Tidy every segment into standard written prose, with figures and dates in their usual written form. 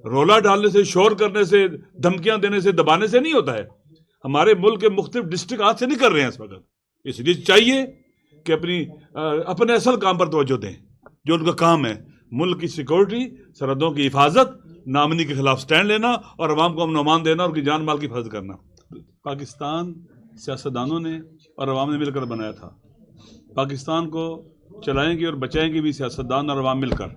رولا ڈالنے سے، شور کرنے سے، دھمکیاں دینے سے، دبانے سے نہیں ہوتا ہے. ہمارے ملک کے مختلف ڈسٹرکٹ ہاتھ سے نہیں کر رہے ہیں اس وقت. اس لیے چاہیے کہ اپنے اصل کام پر توجہ دیں جو ان کا کام ہے: ملک کی سیکورٹی، سرحدوں کی حفاظت، نامنی کے خلاف سٹینڈ لینا اور عوام کو امن و امان دینا اور ان کی جان مال کی حفاظت کرنا. پاکستان سیاستدانوں نے اور عوام نے مل کر بنایا تھا. پاکستان کو چلائیں گے اور بچائیں گے بھی سیاستدان اور عوام مل کر.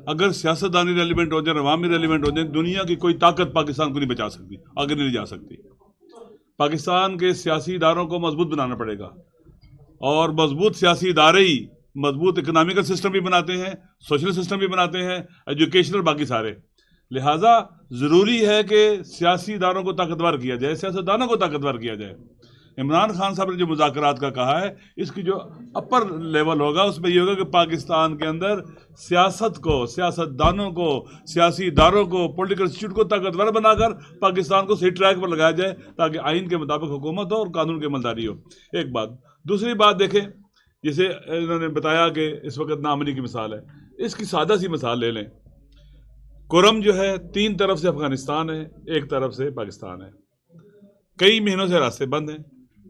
اگر سیاستدانی ریلیونٹ ہو جائیں، عوام بھی ریلیونٹ ہو جائیں، دنیا کی کوئی طاقت پاکستان کو نہیں بچا سکتی، آگے نہیں جا سکتی. پاکستان کے سیاسی اداروں کو مضبوط بنانا پڑے گا، اور مضبوط سیاسی ادارے ہی مضبوط اکنامیکل سسٹم بھی بناتے ہیں، سوشل سسٹم بھی بناتے ہیں، ایجوکیشنل، باقی سارے. لہٰذا ضروری ہے کہ سیاسی اداروں کو طاقتور کیا جائے، سیاستدانوں کو طاقتور کیا جائے. عمران خان صاحب نے جو مذاکرات کا کہا ہے، اس کی جو اپر لیول ہوگا اس میں یہ ہوگا کہ پاکستان کے اندر سیاست کو، سیاستدانوں کو، سیاسی اداروں کو، پولیٹیکل انسٹیٹیوٹ کو طاقتور بنا کر پاکستان کو صحیح ٹریک پر لگایا جائے تاکہ آئین کے مطابق حکومت ہو اور قانون کی عملداری ہو. ایک بات. دوسری بات دیکھیں، جسے انہوں نے بتایا کہ اس وقت نامنی کی مثال ہے، اس کی سادہ سی مثال لے لیں. کرم جو ہے 3 طرف سے افغانستان ہے، 1 طرف سے پاکستان ہے. کئی مہینوں سے راستے بند ہیں،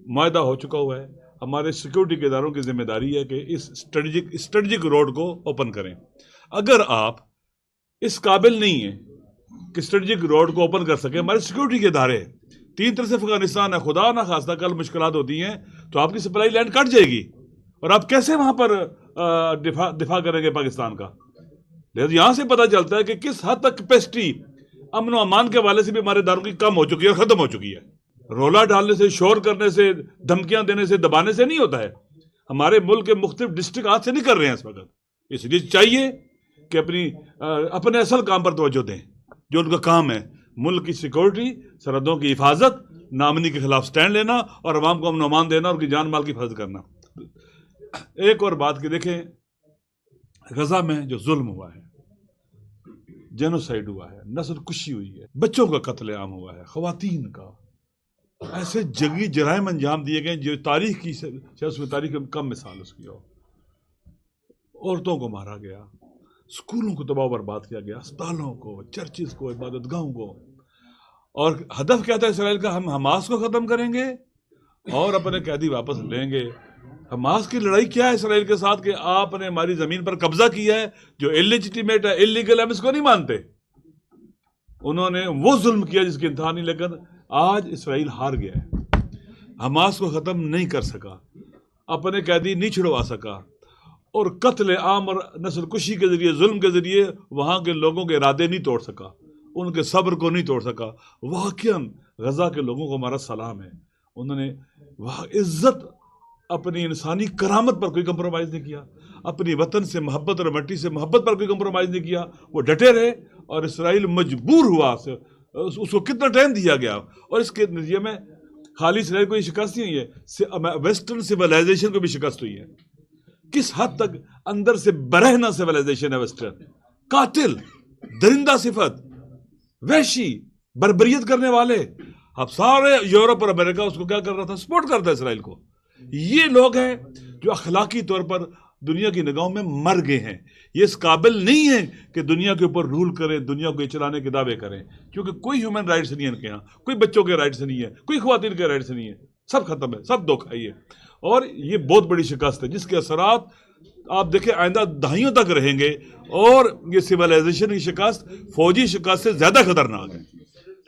معاہدہ ہو چکا ہوا ہے. ہمارے سیکورٹی کے اداروں کی ذمہ داری ہے کہ اس اسٹریٹجک روڈ کو اوپن کریں. اگر آپ اس قابل نہیں ہیں کہ اسٹریٹجک روڈ کو اوپن کر سکیں، ہمارے سیکورٹی کے ادارے 3 طرف سے افغانستان ہے، خدا نہ خواستہ کل مشکلات ہوتی ہیں تو آپ کی سپلائی لینڈ کٹ جائے گی اور آپ کیسے وہاں پر دفاع کریں گے پاکستان کا. لہٰذا یہاں سے پتہ چلتا ہے کہ کس حد تک کیپیسٹی امن و امان کے حوالے سے بھی ہمارے اداروں کی کم ہو چکی ہے اور ختم ہو چکی ہے. رولا ڈالنے سے، شور کرنے سے، دھمکیاں دینے سے، دبانے سے نہیں ہوتا ہے. ہمارے ملک کے مختلف ڈسٹرکٹ ہاتھ سے نہیں کر رہے ہیں اس وقت. اس لیے چاہیے کہ اپنے اصل کام پر توجہ دیں جو ان کا کام ہے: ملک کی سیکورٹی، سرحدوں کی حفاظت، نامنی کے خلاف سٹینڈ لینا اور عوام کو امن و امان دینا اور ان کی جان مال کی حفاظت کرنا. ایک اور بات کہ دیکھیں، غزہ میں جو ظلم ہوا ہے، جینوسائیڈ ہوا ہے، نسل کشی ہوئی ہے، بچوں کا قتل عام ہوا ہے، خواتین کا، ایسے جنگی جرائم انجام دیے گئے جو تاریخ کی تاریخ میں کم مثال اس کی ہو. عورتوں کو مارا گیا، اسکولوں کو تباہ و برباد کیا گیا، اسپتالوں کو، چرچز کو، عبادت گاہوں کو. اور ہدف کیا تھا اسرائیل کا؟ ہم حماس کو ختم کریں گے اور اپنے قیدی واپس لیں گے. حماس کی لڑائی کیا ہے اسرائیل کے ساتھ؟ کہ آپ نے ہماری زمین پر قبضہ کیا ہے جو اللیجیٹیمیٹ ہے، اللیگل ہے، ہم اس کو نہیں مانتے. انہوں نے وہ ظلم کیا جس کی انتہا نہیں. لیکن آج اسرائیل ہار گیا ہے، حماس کو ختم نہیں کر سکا، اپنے قیدی نہیں چھڑوا سکا، اور قتل عام اور نسل کشی کے ذریعے، ظلم کے ذریعے وہاں کے لوگوں کے ارادے نہیں توڑ سکا، ان کے صبر کو نہیں توڑ سکا. واقعاً غزہ کے لوگوں کو ہمارا سلام ہے. انہوں نے عزت، اپنی انسانی کرامت پر کوئی کمپرومائز نہیں کیا، اپنی وطن سے محبت اور مٹی سے محبت پر کوئی کمپرومائز نہیں کیا. وہ ڈٹے رہے اور اسرائیل مجبور ہوا، اس کو کتنا ٹائم دیا گیا. اور اس کے نتیجے میں خالی اسرائیل کو یہ شکست نہیں ہوئی ہے، ویسٹرن سویلائزیشن کو بھی شکست ہوئی ہے. کس حد تک اندر سے برہنہ سویلائزیشن ہے ویسٹرن، قاتل، درندہ صفت، وحشی، بربریت کرنے والے. اب سارے یورپ اور امریکہ اس کو کیا کر رہا تھا؟ سپورٹ کرتا ہے اسرائیل کو. یہ لوگ ہیں جو اخلاقی طور پر دنیا کی نگاہوں میں مر گئے ہیں. یہ اس قابل نہیں ہیں کہ دنیا کے اوپر رول کریں، دنیا کو چلانے کے دعوے کریں، کیونکہ کوئی ہیومن رائٹس نہیں ہے ان کے یہاں، کوئی بچوں کے رائٹس نہیں ہے، کوئی خواتین کے رائٹس نہیں ہے. سب ختم ہے، سب دھوکہ ہی ہے. اور یہ بہت بڑی شکست ہے جس کے اثرات آپ دیکھیں آئندہ دہائیوں تک رہیں گے. اور یہ سویلائزیشن کی شکست فوجی شکست سے زیادہ خطرناک ہے.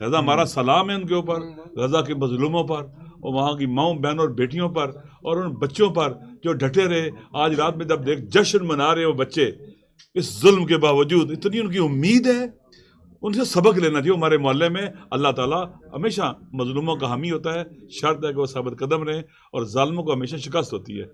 لہذا ہمارا سلام ہے ان کے اوپر، غزہ کے مظلوموں پر، اور وہاں کی ماؤں، بہنوں اور بیٹیوں پر، اور ان بچوں پر جو ڈٹے رہے. آج رات میں جب جشن منا رہے وہ بچے، اس ظلم کے باوجود اتنی ان کی امید ہے. ان سے سبق لینا چاہیے. ہمارے محلے میں اللہ تعالیٰ ہمیشہ مظلوموں کا حامی ہوتا ہے، شرط ہے کہ وہ ثابت قدم رہیں، اور ظالموں کو ہمیشہ شکست ہوتی ہے.